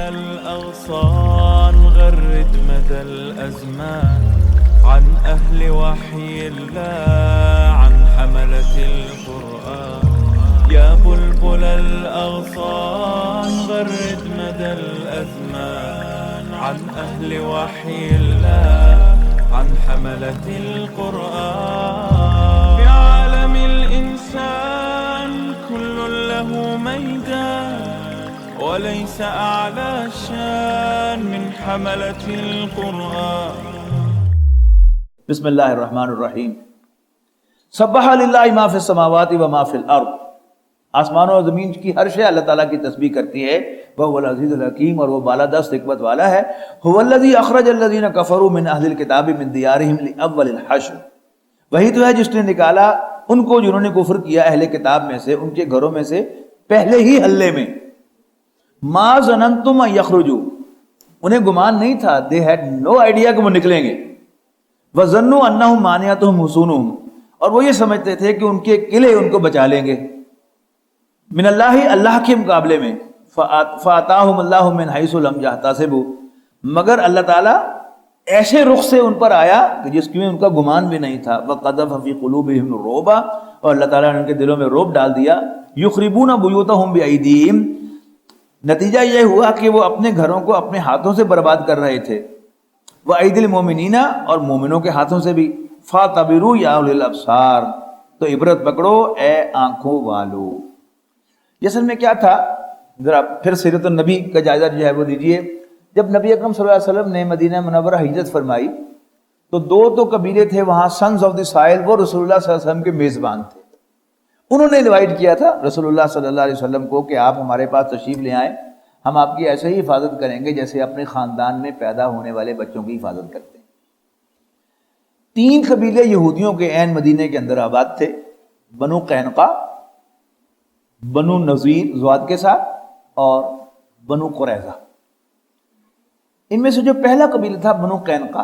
الأغصان غرد مدى الأزمان عن أهل وحي الله عن حملة القرآن يا بلبل الأغصان غرد مدى الأزمان عن أهل وحي الله عن حملة القرآن في عالم الإنسان كل له ميدان وليس أعلى شان من حملة القرآن. بسم اللہ الرحمن الرحیم. سبح للہ ما فی السماوات و ما فی الارض. آسمانوں اور زمین کی ہر شے اللہ تعالیٰ کی تسبیح کرتی ہے. وہو العزیز الحکیم، اور وہ بالادست حکمت والا ہے. هو الذی اخرج الذین کفروا من اہل الکتاب من دیارہم لاول الحشر. وہی تو ہے جس نے نکالا ان کو جنہوں نے کفر کیا اہل کتاب میں سے، ان کے گھروں میں سے پہلے ہی حلے میں. ما ظننتم ان یخرجوا، انہیں گمان نہیں تھا، they had no idea کہ وہ نکلیں گے. وظنوا انہم مانعتہم حصونہم، اور وہ یہ سمجھتے تھے کہ ان کے قلعے ان کو بچا لیں گے. من اللہ، اللہ کے مقابلے میں. فآتاہم اللہ من حیث لم یحتسبوا، مگر اللہ تعالیٰ ایسے رخ سے ان پر آیا کہ جس میں ان کا گمان بھی نہیں تھا. وقذف فی قلوبہم الرعب، اور اللہ تعالیٰ نے ان کے دلوں میں رعب ڈال دیا. یخربون بیوتہم بایدیہم، نتیجہ یہ ہوا کہ وہ اپنے گھروں کو اپنے ہاتھوں سے برباد کر رہے تھے. وَأَيْدِي الْمُؤْمِنِينَ، اور مومنوں کے ہاتھوں سے بھی. فَاعْتَبِرُوا يَا أُولِي الْأَبْصَارِ، تو عبرت پکڑو اے آنکھوں والو. یہ اصل میں کیا تھا، ذرا پھر سیرت النبی کا جائزہ جو ہے وہ لیجئے. جب نبی اکرم صلی اللہ علیہ وسلم نے مدینہ منورہ ہجرت فرمائی تو دو قبیلے تھے وہاں، سنز آف دی سائل، وہ رسول اللہ صلی اللہ علیہ وسلم کے میزبان تھے. انہوں نے انوائٹ کیا تھا رسول اللہ صلی اللہ علیہ وسلم کو کہ آپ ہمارے پاس تشریف لے آئیں، ہم آپ کی ایسے ہی حفاظت کریں گے جیسے اپنے خاندان میں پیدا ہونے والے بچوں کی حفاظت کرتے ہیں. 3 قبیلے یہودیوں کے عین مدینے کے اندر آباد تھے، بنو قینقاع، بنو نذیر ضاد کے ساتھ، اور بنو قریظہ. ان میں سے جو پہلا قبیلہ تھا بنو قینقاع،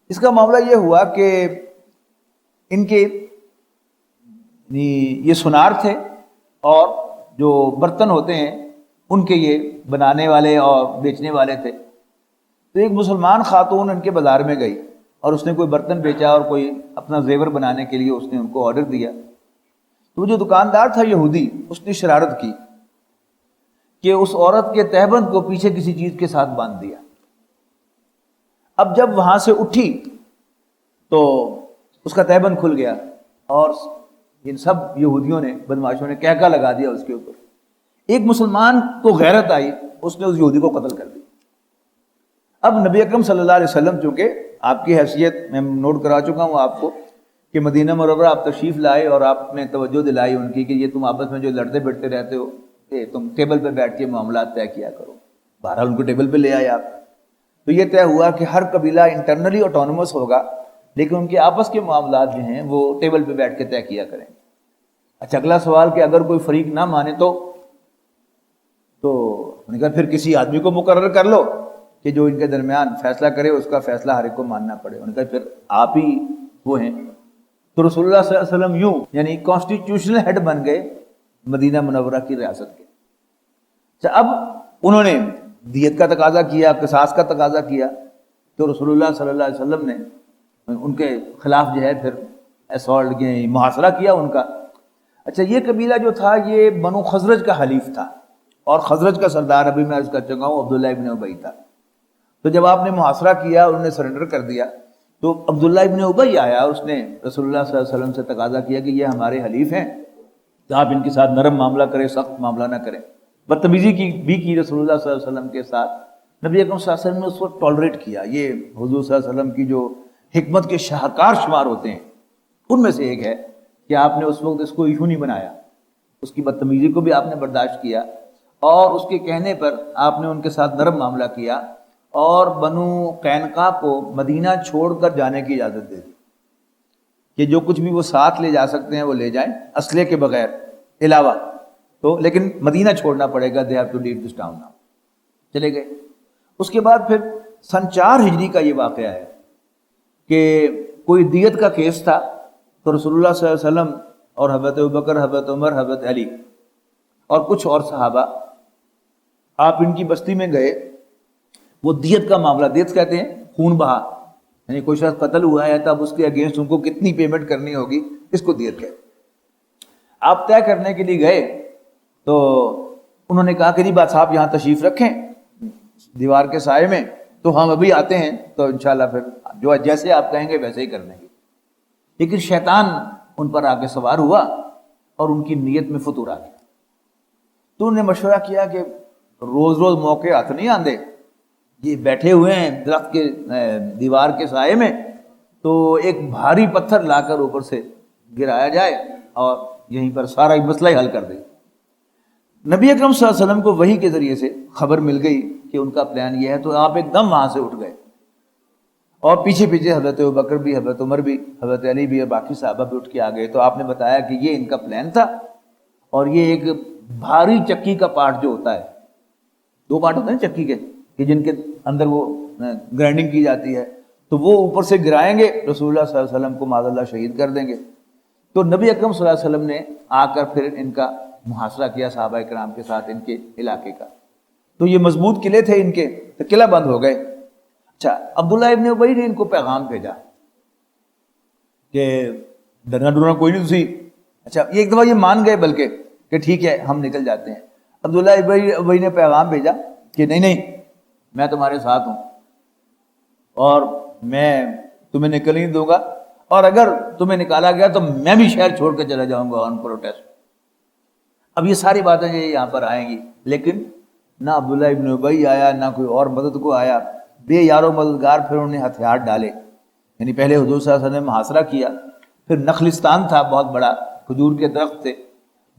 اس کا معاملہ یہ ہوا کہ ان کے یہ سونار تھے، اور جو برتن ہوتے ہیں ان کے یہ بنانے والے اور بیچنے والے تھے. تو ایک مسلمان خاتون ان کے بازار میں گئی اور اس نے کوئی برتن بیچا اور کوئی اپنا زیور بنانے کے لیے اس نے ان کو آرڈر دیا. تو جو دکاندار تھا یہودی، اس نے شرارت کی کہ اس عورت کے تہبند کو پیچھے کسی چیز کے ساتھ باندھ دیا. اب جب وہاں سے اٹھی تو اس کا تہبند کھل گیا، اور ان سب یہودیوں نے، بدماشوں نے کہکا لگا دیا اس کے اوپر. ایک مسلمان کو غیرت آئی، اس نے اس یہودی کو قتل کر دیا. اب نبی اکرم صلی اللہ علیہ وسلم، چونکہ آپ کی حیثیت میں نوٹ کرا چکا ہوں آپ کو کہ مدینہ منورہ آپ تشریف لائے اور آپ نے توجہ دلائی ان کی کہ یہ تم آپس میں جو لڑتے بھڑتے رہتے ہو کہ تم ٹیبل پہ بیٹھ کے معاملات طے کیا کرو. بہرحال ان کو ٹیبل پہ لے آئے آپ. تو یہ طے ہوا کہ ہر قبیلہ انٹرنلی آٹونومس ہوگا، لیکن ان کے آپس کے معاملات جو ہیں وہ ٹیبل پہ بیٹھ کے طے کیا کریں. اچھا، اگلا سوال کہ اگر کوئی فریق نہ مانے تو انہوں نے کہا پھر کسی آدمی کو مقرر کر لو کہ جو ان کے درمیان فیصلہ کرے، اس کا فیصلہ ہر ایک کو ماننا پڑے. انہوں نے کہا پھر آپ ہی وہ ہیں. تو رسول اللہ صلی اللہ علیہ وسلم یوں یعنی کانسٹیٹیوشنل ہیڈ بن گئے مدینہ منورہ کی ریاست کے. اچھا، اب انہوں نے دیت کا تقاضا کیا، قصاص کا تقاضا کیا، تو رسول اللہ صلی اللہ علیہ وسلم نے ان کے خلاف جو ہے پھر اسالٹ محاصرہ کیا ان کا. اچھا، یہ قبیلہ جو تھا یہ بنو خزرج کا حلیف تھا، اور خزرج کا سردار ابھی میں عرض کر چکا ہوں عبداللہ ابن ابی تھا. تو جب آپ نے محاصرہ کیا، انہوں نے سرنڈر کر دیا، تو عبداللہ ابن ابی آیا اور اس نے رسول اللہ صلی اللہ علیہ وسلم سے تقاضا کیا کہ یہ ہمارے حلیف ہیں، تو آپ ان کے ساتھ نرم معاملہ کریں، سخت معاملہ نہ کریں. بدتمیزی کی رسول اللہ صلی اللہ علیہ وسلم کے ساتھ. نبی اکرم صلی اللہ علیہ وسلم نے اس کو ٹالریٹ کیا. یہ حضور صلی اللہ علیہ وسلم کی جو حکمت کے شاہکار شمار ہوتے ہیں ان میں سے ایک ہے کہ آپ نے اس وقت اس کو ایشو نہیں بنایا، اس کی بدتمیزی کو بھی آپ نے برداشت کیا، اور اس کے کہنے پر آپ نے ان کے ساتھ نرم معاملہ کیا، اور بنو قینقاع کو مدینہ چھوڑ کر جانے کی اجازت دے دی کہ جو کچھ بھی وہ ساتھ لے جا سکتے ہیں وہ لے جائیں، اسلحے کے بغیر علاوہ. تو لیکن مدینہ چھوڑنا پڑے گا، they have to leave this town now. چلے گئے. اس کے بعد پھر سن 4 ہجری کا یہ واقعہ ہے کہ کوئی دیت کا کیس تھا، تو رسول اللہ صلی اللہ علیہ وسلم اور حضرت ابوبکر، حضرت عمر، حضرت علی اور کچھ اور صحابہ آپ ان کی بستی میں گئے، وہ دیت کا معاملہ، دیت کہتے ہیں خون بہا، یعنی کوئی شخص قتل ہوا ہے تب اس کے اگینسٹ ان کو کتنی پیمنٹ کرنی ہوگی، اس کو دیت کہتے ہیں۔ آپ طے کرنے کے لیے گئے تو انہوں نے کہا کہ جی بات صاحب یہاں تشریف رکھیں دیوار کے سائے میں، تو ہم ابھی آتے ہیں، تو انشاءاللہ پھر جو جیسے آپ کہیں گے ویسے ہی کر دیں گے۔ لیکن شیطان ان پر آ کے سوار ہوا اور ان کی نیت میں فتور آ گیا۔ تو انہوں نے مشورہ کیا کہ روز روز موقع ہاتھ نہیں آندے، یہ بیٹھے ہوئے ہیں درخت کے دیوار کے سائے میں، تو ایک بھاری پتھر لا کر اوپر سے گرایا جائے اور یہیں پر سارا مسئلہ ہی حل کر دے۔ نبی اکرم صلی اللہ علیہ وسلم کو وحی کے ذریعے سے خبر مل گئی کہ ان کا پلان یہ ہے، تو آپ ایک دم وہاں سے اٹھ گئے، اور پیچھے پیچھے حضرت ابوبکر بھی، حضرت عمر بھی، حضرت علی بھی اور باقی صحابہ بھی اٹھ کے آ گئے۔ تو آپ نے بتایا کہ یہ ان کا پلان تھا، اور یہ ایک بھاری چکی کا پارٹ جو ہوتا ہے، دو پارٹ ہوتے ہیں چکی کے کہ جن کے اندر وہ گرائنڈنگ کی جاتی ہے، تو وہ اوپر سے گرائیں گے، رسول اللہ صلی اللہ علیہ وسلم کو معاذ اللہ شہید کر دیں گے۔ تو نبی اکرم صلی اللہ علیہ وسلم نے آ کر پھر ان کا محاصرہ کیا صحابہ کرام کے ساتھ ان کے علاقے کا۔ تو یہ مضبوط قلعے تھے ان کے، تو قلعہ بند ہو گئے۔ اچھا، عبداللہ ابن ابی نے ان کو پیغام بھیجا کہ ڈرنا ڈرنا کوئی نہیں تسی۔ اچھا، ایک دفعہ یہ مان گئے بلکہ کہ ٹھیک ہے ہم نکل جاتے ہیں۔ عبداللہ ابن ابی نے پیغام بھیجا کہ نہیں نہیں، میں تمہارے ساتھ ہوں اور میں تمہیں نکل نہیں دوں گا، اور اگر تمہیں نکالا گیا تو میں بھی شہر چھوڑ کے چلا جاؤں گا آن پروٹیسٹ۔ اب یہ ساری باتیں یہاں پر آئیں گی، لیکن نہ عبداللہ ابن ابی آیا، نہ کوئی اور مدد کو آیا، بے یار و مددگار۔ پھر انہوں نے ہتھیار ڈالے، یعنی پہلے حضور صلی اللہ علیہ وسلم نے محاصرہ کیا، پھر نخلستان تھا بہت بڑا، کھجور کے درخت تھے۔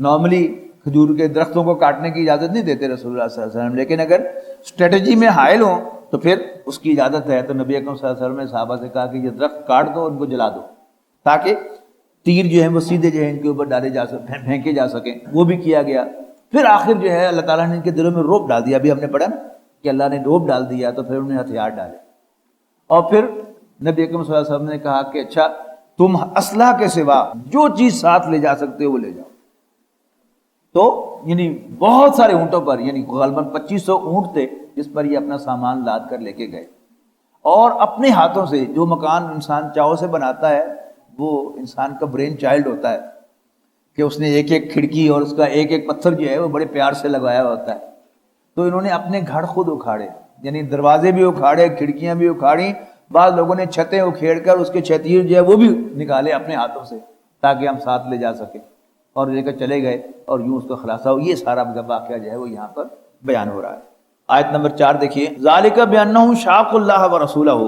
نارملی کھجور کے درختوں کو کاٹنے کی اجازت نہیں دیتے رسول اللہ صلی اللہ علیہ وسلم، لیکن اگر اسٹریٹجی میں حائل ہوں تو پھر اس کی اجازت ہے۔ تو نبی اکرم صلی اللہ علیہ وسلم نے صحابہ سے کہا کہ یہ درخت کاٹ دو، ان کو جلا دو، تاکہ تیر جو ہیں وہ سیدھے جو ہے ان کے اوپر ڈالے جا سکیں، پھینکے جا سکیں۔ وہ بھی کیا گیا۔ پھر آخر جو ہے اللہ تعالیٰ نے ان کے دلوں میں رعب ڈال دیا، ابھی ہم نے پڑھا نا کہ اللہ نے رعب ڈال دیا، تو پھر انہوں نے ہتھیار ڈالے، اور پھر نبی اکرم صلی اللہ علیہ وسلم نے کہا کہ اچھا تم اسلحہ کے سوا جو چیز ساتھ لے جا سکتے ہو وہ لے جاؤ۔ تو یعنی بہت سارے اونٹوں پر، یعنی غالباً 2500 اونٹ تھے جس پر یہ اپنا سامان لاد کر لے کے گئے، اور اپنے ہاتھوں سے جو مکان انسان چاؤ سے بناتا ہے وہ انسان کا برین چائلڈ ہوتا ہے کہ اس نے ایک ایک کھڑکی اور اس کا ایک ایک پتھر جو ہے وہ بڑے پیار سے لگایا ہوتا ہے۔ تو انہوں نے اپنے گھر خود اکھاڑے، یعنی دروازے بھی اکھاڑے، کھڑکیاں بھی اکھاڑی، بعض لوگوں نے چھتیں اکھیڑ کر اس کے چھتیر جو ہے وہ بھی نکالے اپنے ہاتھوں سے تاکہ ہم ساتھ لے جا سکیں، اور لے کر چلے گئے، اور یوں اس کا خلاصہ ہو۔ یہ سارا واقعہ جو ہے وہ یہاں پر بیان ہو رہا ہے۔ آیت نمبر 4 دیکھیے، ذالک بانہم شاقوا اللہ ورسولہ،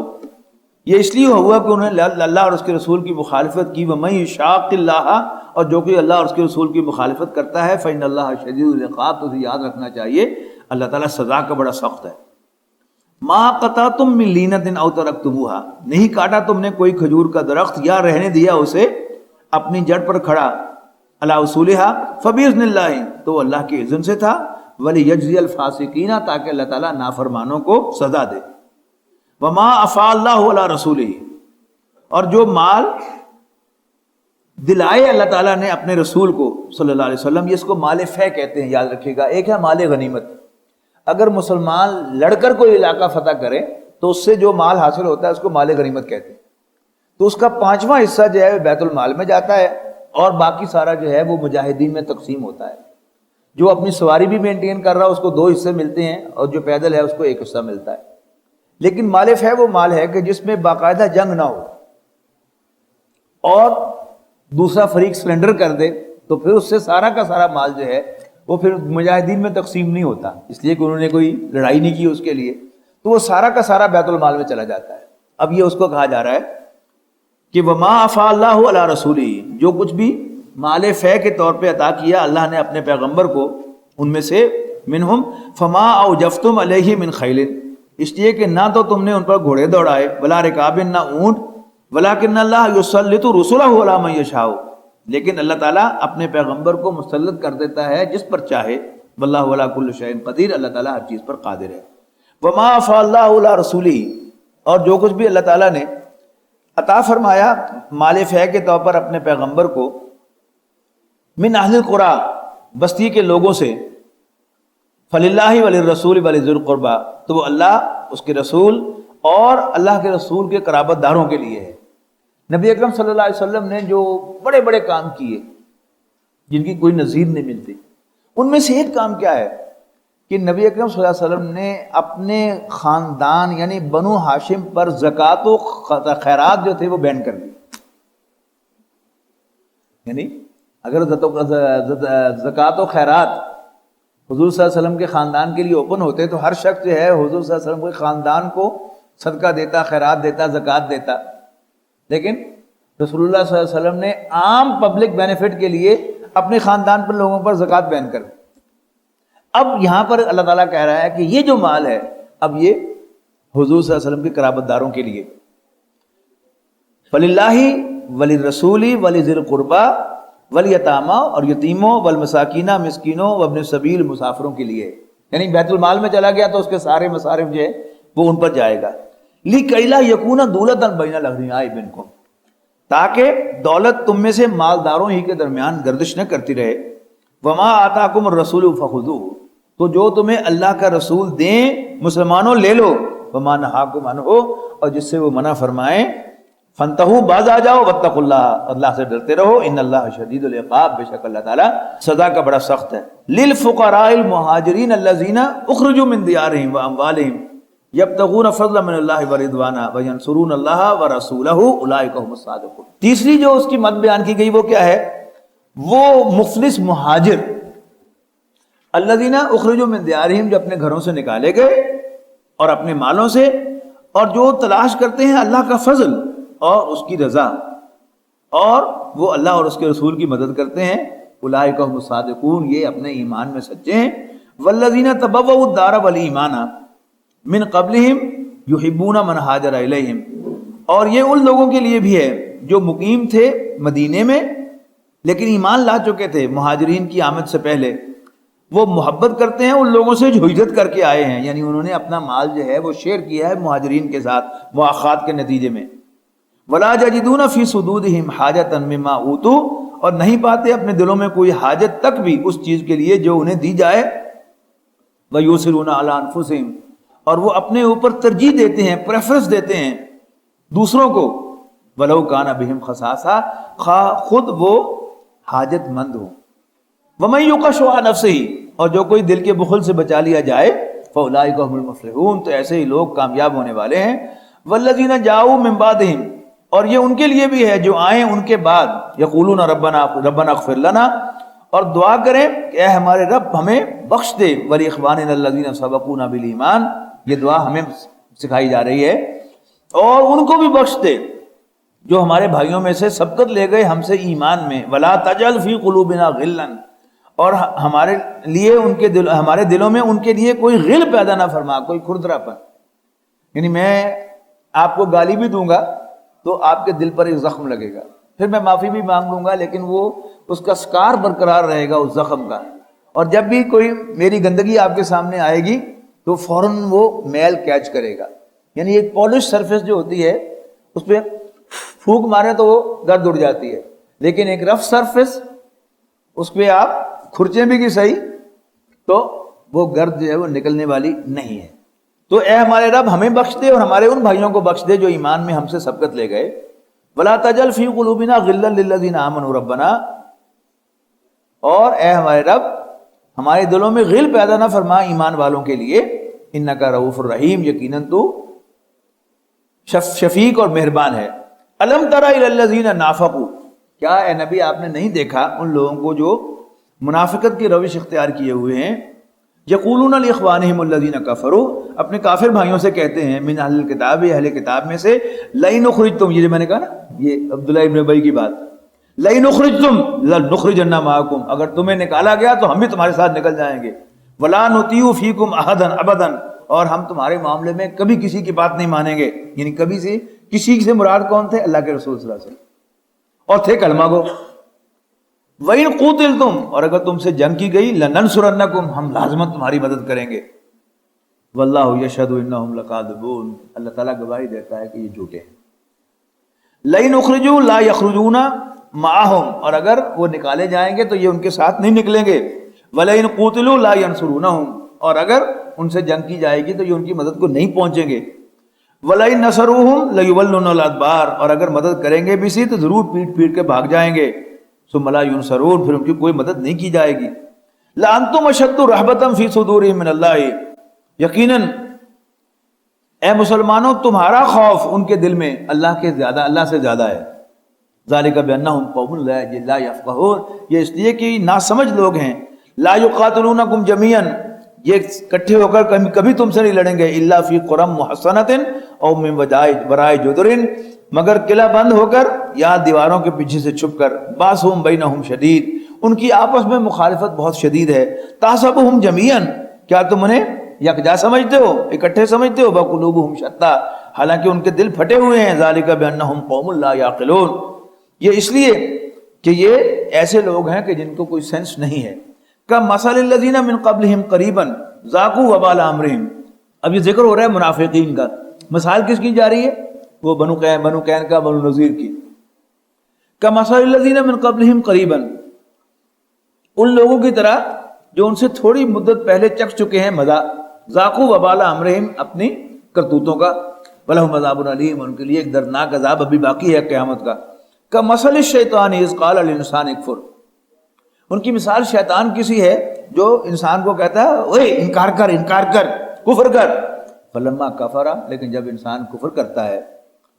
یہ اس لیے ہوا کہ انہوں نے اللہ اور اس کے رسول کی مخالفت کی۔ ومن یشاق اللہ، اور جو کوئی اللہ اور اس کے رسول کی مخالفت کرتا ہے فإن اللہ شدید العقاب، تو اسے یاد رکھنا چاہیے اللہ تعالیٰ سزا کا بڑا سخت ہے۔ ما قطعتم من لینۃ او ترکتموہا، نہیں کاٹا تم نے کوئی کھجور کا درخت یا رہنے دیا اسے اپنی جڑ پر کھڑا، علی اصولہا فباذن اللہ، تو اللہ کے اذن سے تھا، ولیجزی الفاسقین، تاکہ اللہ تعالیٰ نافرمانوں کو سزا دے۔ وما افاء اللہ علی رسولہ، اور جو مال دلائے اللہ تعالیٰ نے اپنے رسول کو صلی اللہ علیہ وسلم، یہ اس کو مال فے کہتے ہیں، یاد رکھیے گا۔ ایک ہے مال غنیمت، اگر مسلمان لڑ کر کوئی علاقہ فتح کرے تو اس سے جو مال حاصل ہوتا ہے اس کو مال غنیمت کہتے ہیں۔ تو اس کا 5واں حصہ جو ہے بیت المال میں جاتا ہے، اور باقی سارا جو ہے وہ مجاہدین میں تقسیم ہوتا ہے۔ جو اپنی سواری بھی مینٹین کر رہا ہے اس کو 2 حصے ملتے ہیں، اور جو پیدل ہے اس کو 1 حصہ ملتا ہے۔ لیکن مال فے وہ مال ہے کہ جس میں باقاعدہ جنگ نہ ہو اور دوسرا فریق سرنڈر کر دے، تو پھر اس سے سارا کا سارا مال جو ہے وہ پھر مجاہدین میں تقسیم نہیں ہوتا، اس لیے کہ انہوں نے کوئی لڑائی نہیں کی اس کے لیے، تو وہ سارا کا سارا بیت المال میں چلا جاتا ہے۔ اب یہ اس کو کہا جا رہا ہے کہ وما افاء اللہ علی رسولہ، جو کچھ بھی مال فے کے طور پہ عطا کیا اللہ نے اپنے پیغمبر کو، ان میں سے منہم فما اوجفتم علیہ من خیل، اس لیے کہ نہ تو تم نے ان پر گھوڑے دوڑائے، ولا رکاب، نہ اونٹ، ولکن اللہ یسلط رسلہ علی من یشاء، لیکن اللہ تعالیٰ اپنے پیغمبر کو مسلط کر دیتا ہے جس پر چاہے، واللہ علی کل شیء قدیر، اللہ تعالیٰ ہر چیز پر قادر ہے۔ وما افاء اللہ علی رسولہ، اور جو کچھ بھی اللہ تعالیٰ نے عطا فرمایا مال فے کے طور پر اپنے پیغمبر کو، من اہل القریٰ، بستی کے لوگوں سے، فللہ وللرسول ولذی القربى، تو وہ اللہ، اس کے رسول اور اللہ کے رسول کے قرابت داروں کے لیے ہے۔ نبی اکرم صلی اللہ علیہ وسلم نے جو بڑے بڑے کام کیے جن کی کوئی نظیر نہیں ملتی، ان میں سے ایک کام کیا ہے کہ نبی اکرم صلی اللہ علیہ وسلم نے اپنے خاندان یعنی بنو ہاشم پر زکوٰۃ و خیرات جو تھے وہ بین کر دی۔ یعنی اگر زکوٰۃ و خیرات حضور صلی اللہ علیہ وسلم کے خاندان کے لیے اوپن ہوتے تو ہر شخص جو ہے حضور صلی اللہ علیہ وسلم کے خاندان کو صدقہ دیتا، خیرات دیتا، زکوٰۃ دیتا، لیکن رسول اللہ صلی اللہ علیہ وسلم نے عام پبلک بینیفٹ کے لیے اپنے خاندان پر لوگوں پر زکوٰۃ بین کر دی۔ اب یہاں پر اللہ تعالیٰ کہہ رہا ہے کہ یہ جو مال ہے اب یہ حضور صلی اللہ علیہ وسلم کے قرابت داروں کے لیے، فللہ وللرسول ولذی القربى والیتامیٰ، اور یتیموں والمساکین، مسکینوں وابن السبیل، مسافروں کے لیے، یعنی بیت المال میں چلا گیا تو اس کے سارے مصارف جو ہے وہ ان پر جائے گا۔ لِكَيْ لَا يَكُونَ دُولَةً بَيْنَ الْأَغْنِيَاءِ مِنْكُمْ، تاکہ دولت تم میں سے مالداروں ہی کے درمیان گردش نہ کرتی رہے۔ وَمَا آتَاكُمُ الرَّسُولُ فَخُذُوهُ، تو جو تمہیں اللہ کا رسول دیں مسلمانوں لے لو، وَمَا نَهَاكُمْ عَنْهُ، اور جس سے وہ منع فرمائیں، فَانْتَهُوا، باز آ جاؤ، وَاتَّقُوا اللَّهَ، اللہ سے ڈرتے رہو، إِنَّ اللَّهَ شَدِيدُ الْعِقَابِ، بے شک اللہ تعالیٰ سزا کا بڑا سخت ہے۔ لِلْفُقَرَاءِ الْمُهَاجِرِينَ الَّذِينَ أُخْرِجُوا مِنْ دِيَارِهِمْ وَأَمْوَالِهِمْ يَبْتَغُونَ فَضْلًا مِنَ اللَّهِ وَرِضْوَانًا وَيَنْصُرُونَ اللَّهَ وَرَسُولَهُ أُولَئِكَ هُمُ الصَّادِقُونَ۔ تیسری جو اس کی مد بیان کی گئی وہ کیا ہے؟ وہ مفلس مہاجر، الذین اخرجوا من دیارہم، جو اپنے گھروں سے نکالے گئے اور اپنے مالوں سے، اور جو تلاش کرتے ہیں اللہ کا فضل اور اس کی رضا، اور وہ اللہ اور اس کے رسول کی مدد کرتے ہیں، اولئک هم الصادقون، یہ اپنے ایمان میں سچے ہیں۔ والذین تبوؤا الدار والایمان من قبلہم یحبون من ہاجر الیہم، اور یہ ان لوگوں کے لیے بھی ہے جو مقیم تھے مدینے میں لیکن ایمان لا چکے تھے مہاجرین کی آمد سے پہلے، وہ محبت کرتے ہیں ان لوگوں سے جو ہجرت کر کے آئے ہیں، یعنی انہوں نے اپنا مال جو ہے وہ شیئر کیا ہے مہاجرین کے ساتھ مواخات کے نتیجے میں۔ وَلَا يَجِدُونَ فِي صُدُورِهِمْ حَاجَةً مِّمَّا أُوتُوا، اور نہیں پاتے اپنے دلوں میں کوئی حاجت تک بھی اس چیز کے لیے جو انہیں دی جائے۔ وَيُؤْثِرُونَ عَلَىٰ أَنفُسِهِمْ، اور وہ اپنے اوپر ترجیح دیتے ہیں، پریفرنس دیتے ہیں دوسروں کو، وَلَوْ كَانَ بِهِمْ خَصَاصَةٌ، خواہ خود وہ حاجت مند ہو۔ وَمَن يُوقَ شُحَّ نَفْسِهِ، اور جو کوئی دل کے بخل سے بچا لیا جائے، فَأُولَٰئِكَ هُمُ الْمُفْلِحُونَ، تو ایسے ہی لوگ کامیاب ہونے والے ہیں۔ وَالَّذِينَ جَاءُوا مِن بَعْدِهِمْ، اور یہ ان کے لیے بھی ہے جو آئیں ان کے بعد، یقولون ربنا اغفر لنا، اور دعا کریں کہ اے ہمارے رب ہمیں بخش دے، وَلِإِخْوَانِنَا الَّذِينَ سَبَقُونَا بِالْإِيمَانِ، یہ دعا ہمیں سکھائی جا رہی ہے، اور ان کو بھی بخش دے جو ہمارے بھائیوں میں سے سبقت لے گئے ہم سے ایمان میں، وَلَا تَجْعَلْ فِي قُلُوبِنَا غِلًّا، اور ہمارے لیے ان کے ہمارے دلوں میں ان کے لیے کوئی غل پیدا نہ فرما، کوئی کھردرا پن، یعنی میں آپ کو گالی بھی دوں گا تو آپ کے دل پر ایک زخم لگے گا، پھر میں معافی بھی مانگ لوں گا لیکن وہ اس کا سکار برقرار رہے گا اس زخم کا، اور جب بھی کوئی میری گندگی آپ کے سامنے آئے گی تو فوراً وہ میل کیچ کرے گا، یعنی ایک پالش سرفیس جو ہوتی ہے اس پہ پھونک مارے تو وہ گرد اڑ جاتی ہے، لیکن ایک رف سرفیس اس پہ آپ کھرچیں بھی کی صحیح تو وہ گرد جو ہے وہ نکلنے والی نہیں ہے۔ تو اے ہمارے رب ہمیں بخش دے اور ہمارے ان بھائیوں کو بخش دے جو ایمان میں ہم سے سبقت لے گئے۔ وَلَا تَجْعَلْ فِي قُلُوبِنَا غِلًّا لِّلَّذِينَ آمَنُوا رَبَّنَا، اور اے ہمارے رب ہمارے دلوں میں غل پیدا نہ فرما ایمان والوں کے لیے، اِنَّكَ رؤوف الرحیم، یقیناً تو شفیق اور مہربان ہے۔ أَلَمْ تَرَ إِلَى الَّذِينَ نَافَقُوا، کیا اے نبی آپ نے نہیں دیکھا ان لوگوں کو جو منافقت کی روش اختیار کیے ہوئے ہیں، یقولون لإخوانہم الذین کفروا، اپنے کافر بھائیوں سے کہتے ہیں، من اہل الکتاب، اہل کتاب میں سے، لئن اخرجتم، یہ جو میں نے کہا نا یہ عبداللہ ابن ابی کی بات، لئن اخرجتم لنخرجن معکم، اگر تمہیں نکالا گیا تو ہم بھی تمہارے ساتھ نکل جائیں گے، ولا نطیع فیکم احدا ابدا، اور ہم تمہارے معاملے میں کبھی کسی کی بات نہیں مانیں گے، یعنی کبھی سے کسی سے مراد کون تھے؟ اللہ کے رسول صلی اللہ علیہ وسلم، اور تھے کلمہ گو۔ وَإِن قُوتِلْتُمْ، اور اگر تم سے جنگ کی گئی، لَنَنْصُرَنَّكُمْ، ہم لازمت تمہاری مدد کریں گے، وَاللَّهُ يَشْهَدُ إِنَّهُمْ لَكَاذِبُونَ، اللہ تعالیٰ گواہی دیتا ہے کہ یہ جھوٹے ہیں۔ لَئِنْ أُخْرِجُوا لَا يَخْرُجُونَ مَعَهُمْ، اور اگر وہ نکالے جائیں گے تو یہ ان کے ساتھ نہیں نکلیں گے، وَلَئِنْ قُوتِلُوا لَا يَنْصُرُونَهُمْ، اور اگر ان سے جنگ کی جائے گی تو یہ ان کی مدد کو نہیں پہنچیں گے. وَلَئِن نَصَرُوهُمْ لَيُوَلُّنَّ الْأَدْبَارَ، اور اگر مدد کریں گے بھی سی تو ضرور پیٹ پیٹ کے بھاگ جائیں گے. ثُمَّ لَا يُنصَرُونَ، پھر ان کی کوئی مدد نہیں کی جائے گی. لَأَنْتُمْ أَشَدُّ رَهْبَةً فِي صُدُورِهِم مِّنَ اللَّهِ، یقیناً اے مسلمانوں تمہارا خوف ان کے دل میں اللہ سے زیادہ ہے. ذَلِكَ بِأَنَّهُمْ قَوْمٌ لَا يَفْقَهُونَ، یہ اس لیے کہ ناسمجھ لوگ ہیں. لَا يُقَاتِلُونَكُمْ جَمِيعًا، یہ اکٹھے ہو کر کبھی تم سے نہیں لڑیں گے. الا فی قرى محصنة او من وراء جدر، مگر قلعہ بند ہو کر یا دیواروں کے پیچھے سے چھپ کر. باسهم بینہم شدید، ان کی آپس میں مخالفت بہت شدید ہے. تحسبهم جميعا، کیا تم انہیں یکجا سمجھتے ہو، اکٹھے سمجھتے ہو. وقلوبهم شتى، حالانکہ ان کے دل پھٹے ہوئے ہیں. ذالک بانہم قوم لا یعقلون، یہ اس لیے کہ یہ ایسے لوگ ہیں کہ جن کو کوئی سینس نہیں ہے. کمثل الذین من قبلہم قریبا ذاقوا وبال امرہم، اب یہ ذکر ہو رہا ہے منافقین کا. مثال کس کی جا رہی ہے؟ وہ بنو قین کا، بنو نذیر کی. کمثل الذین من قبلہم قریبا، ان لوگوں کی طرح جو ان سے تھوڑی مدت پہلے چکھ چکے ہیں مزہ. ذاقوا وبال امرہم، اپنی کرتوتوں کا. ولہم عذاب علیم، ان کے لیے ایک دردناک عذاب ابھی باقی ہے قیامت کا. کمثل الشیطان اذ قال للانسان اکفر، ان کی مثال شیطان کسی ہے جو انسان کو کہتا ہے اوے انکار کر کفر کر. فلما کفر، لیکن جب انسان کفر کرتا ہے،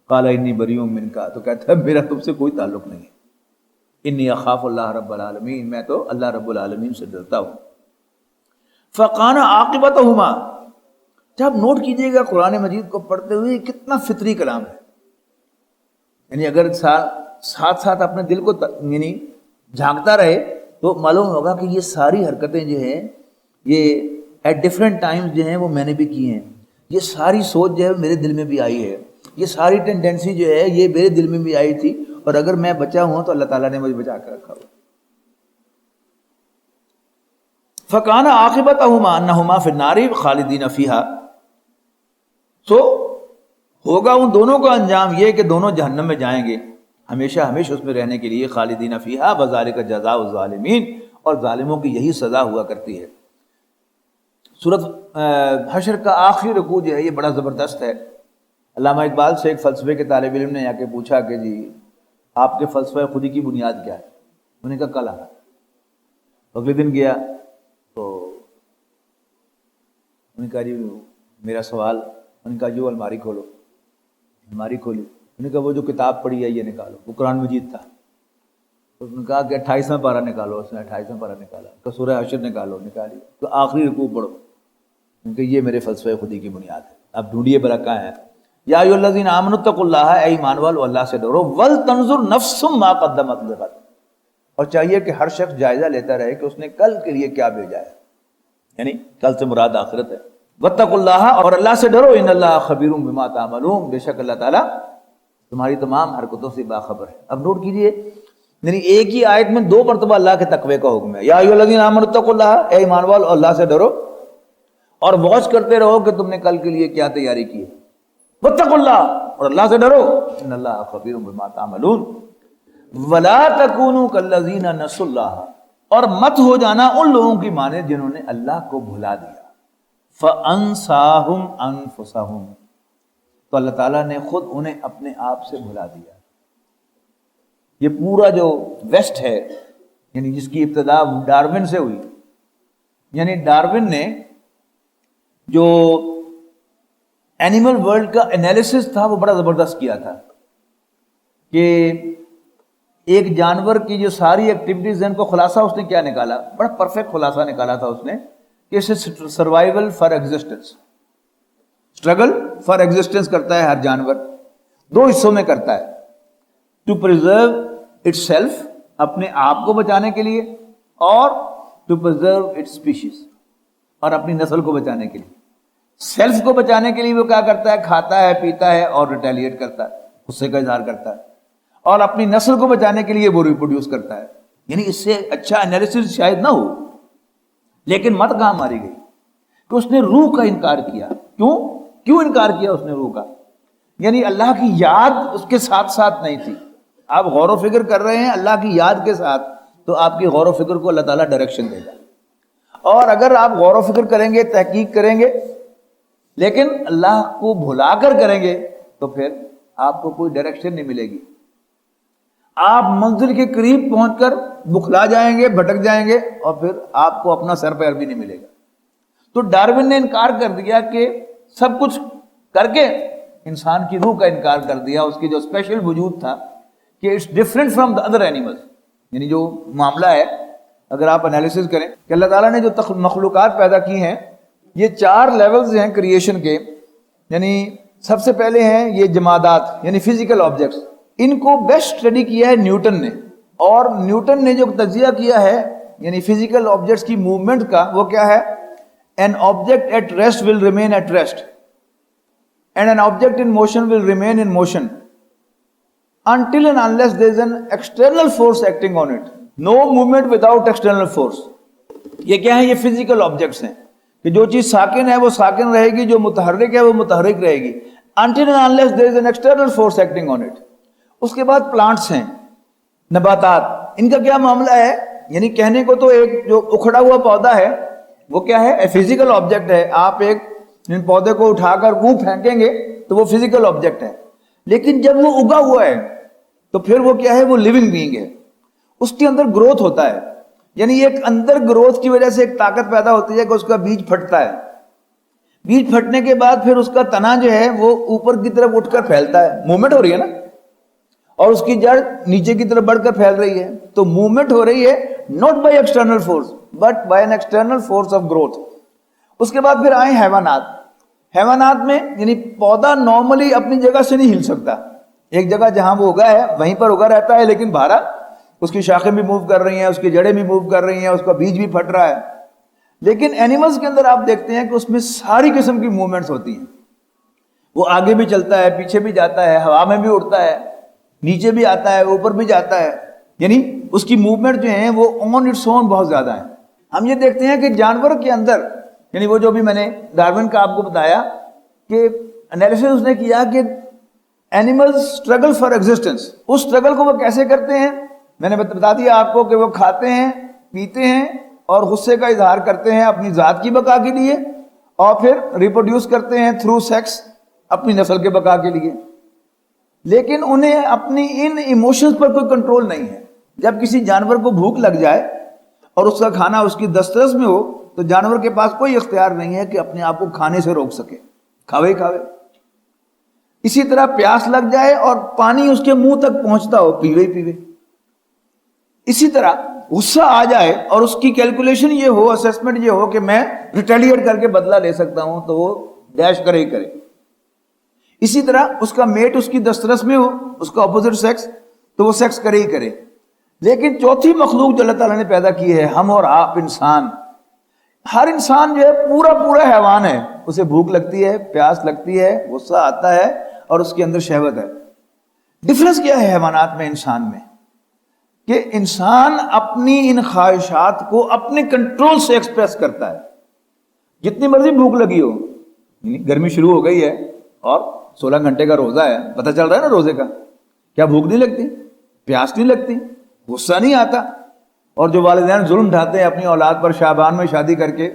قال انی بریء منک، تو کہتا ہے میرا تم سے کوئی تعلق نہیں. انی اخاف اللہ رب العالمین، میں تو اللہ رب العالمین سے ڈرتا ہوں. فکان عاقبتہما، جب نوٹ کیجئے گا قرآن مجید کو پڑھتے ہوئے کتنا فطری کلام ہے. یعنی اگر ساتھ ساتھ اپنے دل کو یعنی جھانکتا رہے تو معلوم ہوگا کہ یہ ساری حرکتیں جو ہیں یہ ایٹ ڈفرینٹ ٹائمز جو ہیں وہ میں نے بھی کی ہیں. یہ ساری سوچ جو ہے میرے دل میں بھی آئی ہے. یہ ساری ٹینڈنسی جو ہے یہ میرے دل میں بھی آئی تھی، اور اگر میں بچا ہوں تو اللہ تعالیٰ نے مجھے بچا کر رکھا ہوا. فَكَانَ عَاقِبَتَهُمَا أَنَّهُمَا فِي النَّارِ خَالِدِينَ فِيهَا، تو ہوگا ان دونوں کا انجام یہ کہ دونوں جہنم میں جائیں گے، ہمیشہ اس میں رہنے کے لیے. خالدین فیہا وذالک جزاء الظالمین، اور ظالموں کی یہی سزا ہوا کرتی ہے. سورۃ حشر کا آخری رکوع جو ہے یہ بڑا زبردست ہے. علامہ اقبال سے ایک فلسفے کے طالب علم نے آ کے پوچھا کہ جی آپ کے فلسفہ خودی کی بنیاد کیا ہے؟ انہوں نے کہا کل آنا. اگلے دن گیا تو انہوں نے کہا جی میرا سوال، انہوں نے کہا جو الماری کھولو. الماری کھولی، انہوں نے کہا وہ جو کتاب پڑھی ہے یہ نکالو. وہ قرآن مجید تھا. اس نے کہا کہ 28واں پارہ نکالو. اس نے 28واں پارہ نکالا. تو سورہ حشر نکالی تو آخری رکوع پڑھو. کیونکہ یہ میرے فلسفہ خودی کی بنیاد ہے. اب ڈھونڈیے بھلا کہاں ہے. یا ایھا الذین آمنوا اتقوا اللہ، اے ایمان والو اللہ سے ڈرو. ولتنظر نفس ما قدمت لغد، اور چاہیے کہ ہر شخص جائزہ لیتا رہے کہ اس نے کل کے لیے کیا بھیجا ہے. یعنی کل سے مراد آخرت ہے. واتقوا اللہ، اور اللہ سے ڈرو. ان اللہ خبیر بما تعملون، بے شک اللہ تعالیٰ تمہاری تمام حرکتوں سے باخبر ہے. اب نوٹ کیجئے، یعنی ایک ہی آیت میں 2 مرتبہ اللہ کے تقوی کا حکم ہے. یا ایھا الذین آمنوا اتقوا اللہ، اے ایمان والو اللہ سے ڈرو اور واچ کرتے رہو کہ تم نے کل کے لیے کیا تیاری کی ہے. واتقوا اللہ، اور اللہ سے ڈرو. ان اللہ خبیر بما تعملون. ولا تکونوا کالذین نسوا اللہ، اور مت ہو جانا ان لوگوں کی مانند جنہوں نے اللہ کو بھلا دیا. فَأَنْسَاهُمْ أَنفُسَهُمْ، تو اللہ تعالیٰ نے خود انہیں اپنے آپ سے بھلا دیا. یہ پورا جو ویسٹ ہے، یعنی جس کی ابتدا ڈارون سے ہوئی، یعنی ڈارون نے جو اینیمل ورلڈ کا انالیسس تھا وہ بڑا زبردست کیا تھا کہ ایک جانور کی جو ساری ایکٹیویٹیز ہیں ان کو خلاصہ اس نے کیا نکالا، بڑا پرفیکٹ خلاصہ نکالا تھا اس نے کہ survival for existence, struggle for existence کرتا ہے ہر جانور. 2 حصوں میں کرتا ہے. ٹو پرزرو اٹ سیلف، اپنے آپ کو بچانے کے لیے، اور ٹو پرزرو اٹ اسپیشیز، اور اپنی نسل کو بچانے کے لیے. سیلف کو بچانے کے لیے وہ کیا کرتا ہے، کھاتا ہے، پیتا ہے اور ریٹیلیٹ کرتا ہے، غصے کا اظہار کرتا ہے. اور اپنی نسل کو بچانے کے لیے وہ ریپروڈیوس کرتا ہے. یعنی اس سے اچھا انالیسس شاید نہ ہو. لیکن مت کہاں ماری گئی کہ اس نے روح کا انکار کیا. کیوں انکار کیا اس نے روح کا؟ یعنی اللہ کی یاد اس کے ساتھ ساتھ نہیں تھی. آپ غور و فکر کر رہے ہیں اللہ کی یاد کے ساتھ، تو آپ کی غور و فکر کو اللہ تعالیٰ ڈائریکشن دے گا. اور اگر آپ غور و فکر کریں گے، تحقیق کریں گے، لیکن اللہ کو بھلا کر کریں گے تو پھر آپ کو کوئی ڈائریکشن نہیں ملے گی. آپ منزل کے قریب پہنچ کر بکھلا جائیں گے، بھٹک جائیں گے، اور پھر آپ کو اپنا سر پیر بھی نہیں ملے گا. تو ڈارون نے انکار کر دیا کہ سب کچھ کر کے انسان کی روح کا انکار کر دیا، اس کی جو اسپیشل وجود تھا کہ it's different from the other animals. یعنی جو معاملہ ہے اگر آپ انالیسز کریں کہ اللہ تعالیٰ نے جو مخلوقات پیدا کی ہیں، یہ 4 لیولز ہیں کریشن کے. یعنی سب سے پہلے ہیں یہ جمادات یعنی فزیکل آبجیکٹس. ان کو بیسٹ اسٹڈی کیا ہے نیوٹن نے، اور نیوٹن نے جو تجزیہ کیا ہے یعنی فزیکل آبجیکٹس کی موومنٹ کا، وہ کیا ہے؟ An object at rest will remain at rest, and an object in motion will remain in motion until and unless there is an external force acting on it. No movement without external force. یہ کیا ہے؟ یہ physical objects ہیں کہ جو چیز ساکن ہے وہ ساکن رہے گی، جو متحرک ہے وہ متحرک رہے گی until and unless there is an external force acting on it. اس کے بعد پلانٹس ہیں، نباتات. ان کا کیا معاملہ ہے؟ یعنی کہنے کو تو ایک جو اکھڑا ہوا پودا ہے وہ کیا ہے؟ فزیکل آبجیکٹ ہے. آپ ایک پودے کو اٹھا کر وہ پھینکیں گے تو وہ فزیکل آبجیکٹ ہے، لیکن جب وہ اگا ہوا ہے تو پھر وہ کیا ہے؟ وہ لیونگ بینگ ہے. اس کے اندر گروتھ ہوتا ہے، یعنی ایک اندر گروتھ کی وجہ سے ایک طاقت پیدا ہوتی ہے کہ اس کا بیج پھٹتا ہے. بیج پھٹنے کے بعد پھر اس کا تنا جو ہے وہ اوپر کی طرف اٹھ کر پھیلتا ہے. موومنٹ ہو رہی ہے نا، اور اس کی جڑ نیچے کی طرف بڑھ کر پھیل رہی ہے. تو موومنٹ ہو رہی ہے not by external force but by an external force of growth. اس کے بعد پھر آئے حیوانات. حیوانات میں یعنی پودا نارملی اپنی جگہ سے نہیں ہل سکتا، ایک جگہ جہاں وہ اگا ہے وہیں پر اگا رہتا ہے، لیکن بھارا اس کی شاخیں بھی موو کر رہی ہیں، اس کی جڑیں بھی موو کر رہی ہیں، اس کا بیج بھی پھٹ رہا ہے. لیکن اینیملز کے اندر آپ دیکھتے ہیں کہ اس میں ساری قسم کی موومنٹس ہوتی ہیں. وہ آگے بھی چلتا ہے، پیچھے بھی جاتا ہے، ہوا میں بھی اڑتا ہے، نیچے بھی آتا ہے، اوپر بھی جاتا ہے. یعنی اس کی موومنٹ جو ہیں وہ آن اٹس اون بہت زیادہ ہیں. ہم یہ دیکھتے ہیں کہ جانور کے اندر یعنی وہ جو بھی میں نے ڈارون کا آپ کو بتایا کہ انالیسس اس نے کیا کہ اینیملز اسٹرگل فار ایگزسٹنس. اس اسٹرگل کو وہ کیسے کرتے ہیں؟ میں نے بتا دیا آپ کو کہ وہ کھاتے ہیں، پیتے ہیں اور غصے کا اظہار کرتے ہیں اپنی ذات کی بقا کے لیے، اور پھر ریپروڈیوس کرتے ہیں تھرو سیکس اپنی نسل کے بقا کے لیے. لیکن انہیں اپنی ان ایموشنز پر کوئی کنٹرول نہیں ہے. جب کسی جانور کو بھوک لگ جائے اور اس کا کھانا اس کی دسترس میں ہو تو جانور کے پاس کوئی اختیار نہیں ہے کہ اپنے آپ کو کھانے سے روک سکے، کھاوے کھاوے. اسی طرح پیاس لگ جائے اور پانی اس کے منہ تک پہنچتا ہو، پیوے پیوے. اسی طرح غصہ آ جائے اور اس کی کیلکولیشن یہ ہو، اسیسمنٹ یہ ہو کہ میں ریٹیلیٹ کر کے بدلہ لے سکتا ہوں، تو وہ ڈیش کرے ہی کرے. اسی طرح اس کا میٹ اس کی دسترس میں ہو، اس کا اپوزٹ سیکس، تو وہ سیکس کرے ہی کرے. لیکن چوتھی مخلوق جو اللہ تعالیٰ نے پیدا کی ہے، ہم اور آپ انسان، ہر انسان جو ہے پورا حیوان ہے. اسے بھوک لگتی ہے، پیاس لگتی ہے، غصہ آتا ہے اور اس کے اندر شہوت ہے. ڈفرنس کیا ہے حیوانات میں انسان میں؟ کہ انسان اپنی ان خواہشات کو اپنے کنٹرول سے ایکسپریس کرتا ہے. جتنی مرضی بھوک لگی ہو، گرمی شروع ہو گئی ہے اور 16 گھنٹے کا روزہ ہے، پتہ چل رہا ہے نا روزے کا، کیا بھوک نہیں لگتی، پیاس نہیں لگتی، غصہ نہیں آتا. اور جو والدین ظلم ڈھاتے ہیں اپنی اولاد پر شعبان میں شادی کر کے،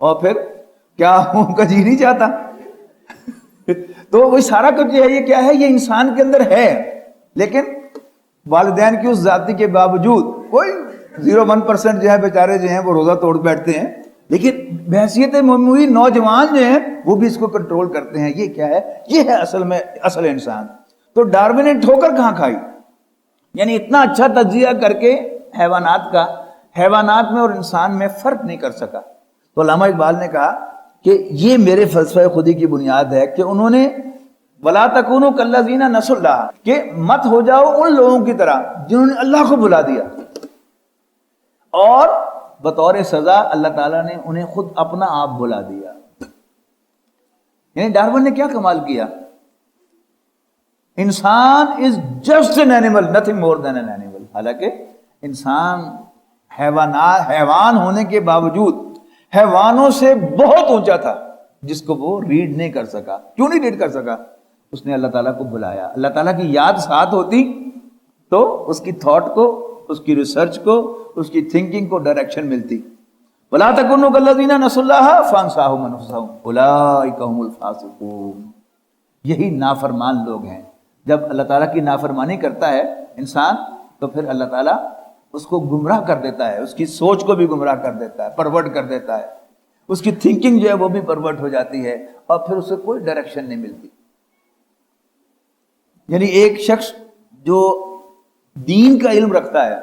اور پھر کیا ان کا جی نہیں چاہتا. تو وہی سارا کچھ جو ہے یہ کیا ہے؟ یہ انسان کے اندر ہے. لیکن والدین کی اس ذاتی کے باوجود کوئی 0.1% جو ہے بیچارے جو ہیں وہ روزہ توڑ بیٹھتے ہیں، لیکن بحیثیت معمولی نوجوان جو ہیں وہ بھی اس کو کنٹرول کرتے ہیں. یہ کیا ہے؟ یہ ہے اصل انسان. تو ڈارون نے ٹھوکر کہاں کھائی؟ یعنی اتنا اچھا تجزیہ کر کے حیوانات کا، حیوانات میں اور انسان میں فرق نہیں کر سکا. تو علامہ اقبال نے کہا کہ یہ میرے فلسفہ خودی کی بنیاد ہے کہ انہوں نے وَلَا تَكُونُوا كَالَّذِينَ نَسُوا اللَّهَ، کہ مت ہو جاؤ ان لوگوں کی طرح جنہوں نے اللہ کو بھلا دیا، اور بطور سزا اللہ تعالیٰ نے انہیں خود اپنا آپ بھلا دیا. یعنی ڈارون نے کیا کمال کیا؟ انسان is just an animal, nothing more than an animal. حالانکہ انسان حیوان ہونے کے باوجود حیوانوں سے بہت اونچا تھا، جس کو وہ ریڈ نہیں کر سکا. کیوں نہیں ریڈ کر سکا؟ اس نے اللہ تعالیٰ کو بلایا. اللہ تعالیٰ کی یاد ساتھ ہوتی تو اس کی تھاٹ کو، اس کی ریسرچ کو، اس کی تھنکنگ کو ڈائریکشن ملتی. ولا تکونوا کالذین نسوا اللہ فانساہم انفسہم اولئک هم الفاسقون. یہی نافرمان لوگ ہیں. جب اللہ تعالیٰ کی نافرمانی کرتا ہے انسان تو پھر اللہ تعالیٰ اس کو گمراہ کر دیتا ہے، اس کی سوچ کو بھی گمراہ کر دیتا ہے، پرورٹ کر دیتا ہے، اس کی تھنکنگ جو ہے وہ بھی پرورٹ ہو جاتی ہے اور پھر اسے کوئی ڈائریکشن نہیں ملتی. یعنی ایک شخص جو دین کا علم رکھتا ہے،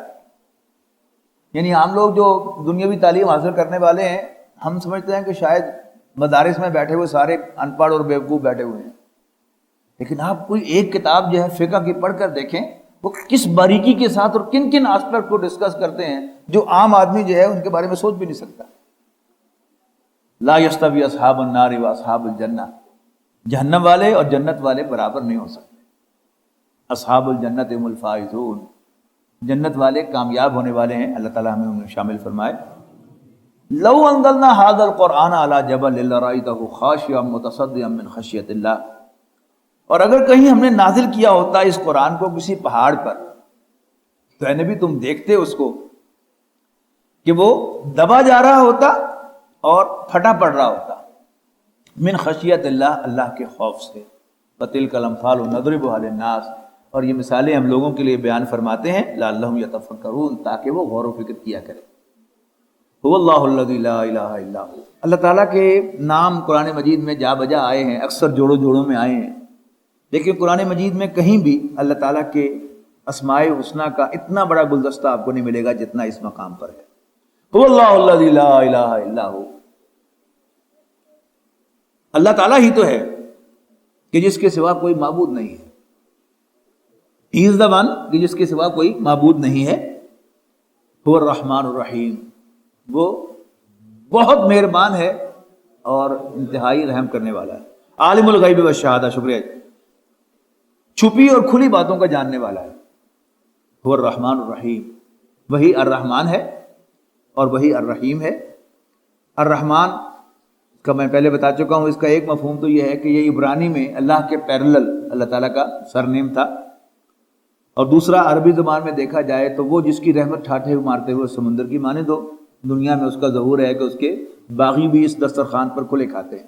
یعنی ہم لوگ جو دنیاوی تعلیم حاصل کرنے والے ہیں، ہم سمجھتے ہیں کہ شاید مدارس میں بیٹھے ہوئے سارے ان پڑھ اور بیوقوف بیٹھے ہوئے ہیں، لیکن آپ کوئی ایک کتاب جو ہے فقہ کی پڑھ کر دیکھیں وہ کس باریکی کے ساتھ اور کن کن آسپیکٹ کو ڈسکس کرتے ہیں جو عام آدمی جو ہے ان کے بارے میں سوچ بھی نہیں سکتا. لا یستوی اصحاب النار و اصحاب الجنہ، جہنم والے اور جنت والے برابر نہیں ہو سکتے. اصحاب الجنت هم الفائزون، جنت والے کامیاب ہونے والے ہیں. اللہ تعالیٰ ہمیں ان میں شامل فرمائے. لو انزلنا هذا القرآن على جبل لرأيته خاشعا متصدعا من خشیۃ اللہ، اور اگر کہیں ہم نے نازل کیا ہوتا اس قرآن کو کسی پہاڑ پر تو اے نبی تم دیکھتے اس کو کہ وہ دبا جا رہا ہوتا اور پھٹا پڑ رہا ہوتا. من خشیت اللہ، اللہ کے خوف سے. وَتِلْكَ الْأَمْثَالُ نَضْرِبُهَا لِلنَّاسِ، اور یہ مثالیں ہم لوگوں کے لیے بیان فرماتے ہیں لعلہم یتفکرون، تاکہ وہ غور و فکر کیا کریں. هو اللہ الذی لا الہ الا هو، اللہ تعالیٰ کے نام قرآن مجید میں جا بجا آئے ہیں، اکثر جوڑوں جوڑوں میں آئے ہیں، لیکن قرآن مجید میں کہیں بھی اللہ تعالیٰ کے اسماء حسنہ کا اتنا بڑا گلدستہ آپ کو نہیں ملے گا جتنا اس مقام پر ہے. هو اللہ الذی لا الہ الا هو، اللہ تعالیٰ ہی تو ہے کہ جس کے سوا کوئی معبود نہیں ہے. ہی از دا ون کہ جس کے سوا کوئی معبود نہیں ہے. هو الرحمن الرحیم، وہ بہت مہربان ہے اور انتہائی رحم کرنے والا ہے. عالم الغیب والشہادہ، شکریہ، چھپی اور کھلی باتوں کا جاننے والا ہے. هو الرحمن الرحیم، وہی الرحمن ہے اور وہی الرحیم ہے. الرحمن کا میں پہلے بتا چکا ہوں، اس کا ایک مفہوم تو یہ ہے کہ یہ عبرانی میں اللہ کے پیرلل اللہ تعالیٰ کا سرنیم تھا، اور دوسرا عربی زبان میں دیکھا جائے تو وہ جس کی رحمت ٹھاٹھے مارتے ہوئے سمندر کی مانند ہو. دنیا میں اس کا ظہور ہے کہ اس کے باغی بھی اس دسترخوان پر کھلے کھاتے ہیں،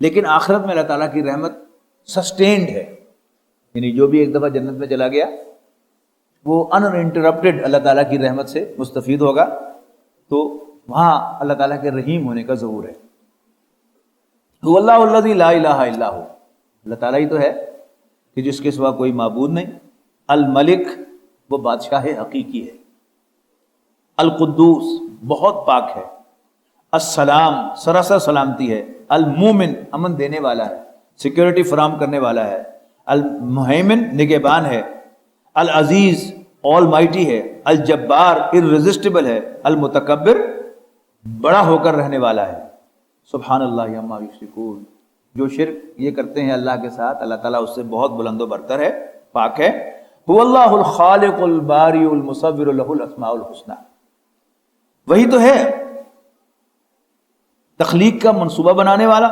لیکن آخرت میں اللہ تعالیٰ کی رحمت سسٹینڈ ہے. یعنی جو بھی ایک دفعہ جنت میں چلا گیا وہ انٹرپٹیڈ اللہ تعالیٰ کی رحمت سے مستفید ہوگا، تو وہاں اللہ تعالیٰ کے رحیم ہونے کا ظہور ہے. هو اللہ الذی لا الہ الا هو، اللہ تعالیٰ ہی تو ہے کہ جس کے سوا کوئی معبود نہیں. الملک، وہ بادشاہ حقیقی ہے. القدوس، بہت پاک ہے. السلام، سراسر سلامتی ہے. المومن، امن دینے والا ہے، سیکیورٹی فراہم کرنے والا ہے. المہیمن، نگہبان ہے. العزیز، آل مائٹی ہے. الجبار، irresistible ہے. المتکبر، بڑا ہو کر رہنے والا ہے. سبحان اللہ عما یشرکون، جو شرک یہ کرتے ہیں اللہ کے ساتھ اللہ تعالیٰ اس سے بہت بلند و برتر ہے، پاک ہے. هو اللہ الخالق الباری المصور له الاسماء الحسنى، وہی تو ہے تخلیق کا منصوبہ بنانے والا.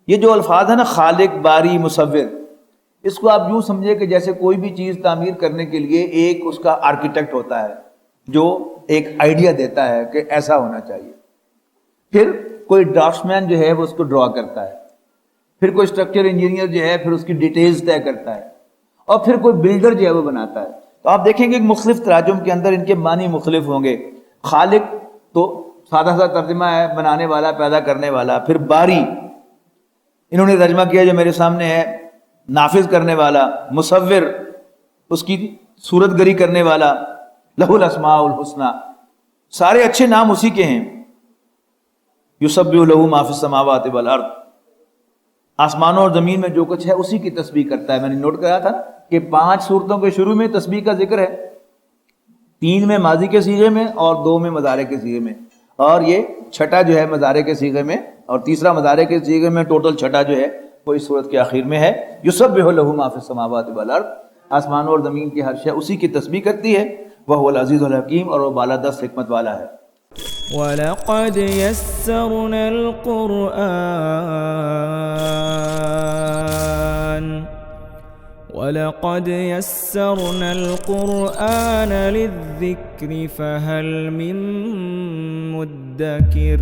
یہ جو الفاظ ہیں نا، خالق، باری، مصور، اس کو آپ یوں سمجھے کہ جیسے کوئی بھی چیز تعمیر کرنے کے لیے ایک اس کا آرکیٹیکٹ ہوتا ہے جو ایک آئیڈیا دیتا ہے کہ ایسا ہونا چاہیے، پھر کوئی ڈرافٹس مین جو ہے وہ اس کو ڈرا کرتا ہے، پھر کوئی اسٹرکچر انجینئر جو ہے پھر اس کی ڈیٹیلز طے کرتا ہے، اور پھر کوئی بلڈر جو ہے وہ بناتا ہے. تو آپ دیکھیں گے کہ مختلف تراجم کے اندر ان کے معنی مختلف ہوں گے. خالق تو سادہ سا ترجمہ ہے، بنانے والا، پیدا کرنے والا. پھر باری انہوں نے ترجمہ کیا جو میرے سامنے ہے، نافذ کرنے والا. مصور، اس کی صورت گری کرنے والا. لہ الاسماء الحسنى، سارے اچھے نام اسی کے ہیں. یسبح لہ ما فی السماوات والارض، آسمانوں اور زمین میں جو کچھ ہے اسی کی تسبیح کرتا ہے. میں نے نوٹ کرایا تھا کہ 5 سورتوں کے شروع میں تسبیح کا ذکر ہے، 3 میں ماضی کے صیغے میں اور 2 میں مضارع کے صیغے میں، اور یہ چھٹا جو ہے مضارع کے صیغے میں اور تیسرا مضارع کے صیغے میں. ٹوٹل چھٹا جو ہے وہ اس سورت کے آخر میں ہے. یسبح لہ ما فی السماوات والارض، آسمانوں اور زمین کی ہر شے اسی کی تسبیح کرتی ہے. وہو العزیز الحکیم، اور وہ بالادست حکمت والا ہے. وَلَقَدْ يَسَّرْنَا الْقُرْآنَ وَلَقَدْ يَسَّرْنَا الْقُرْآنَ لِلذِّكْرِ فَهَلْ مِن مُّدَّكِرٍ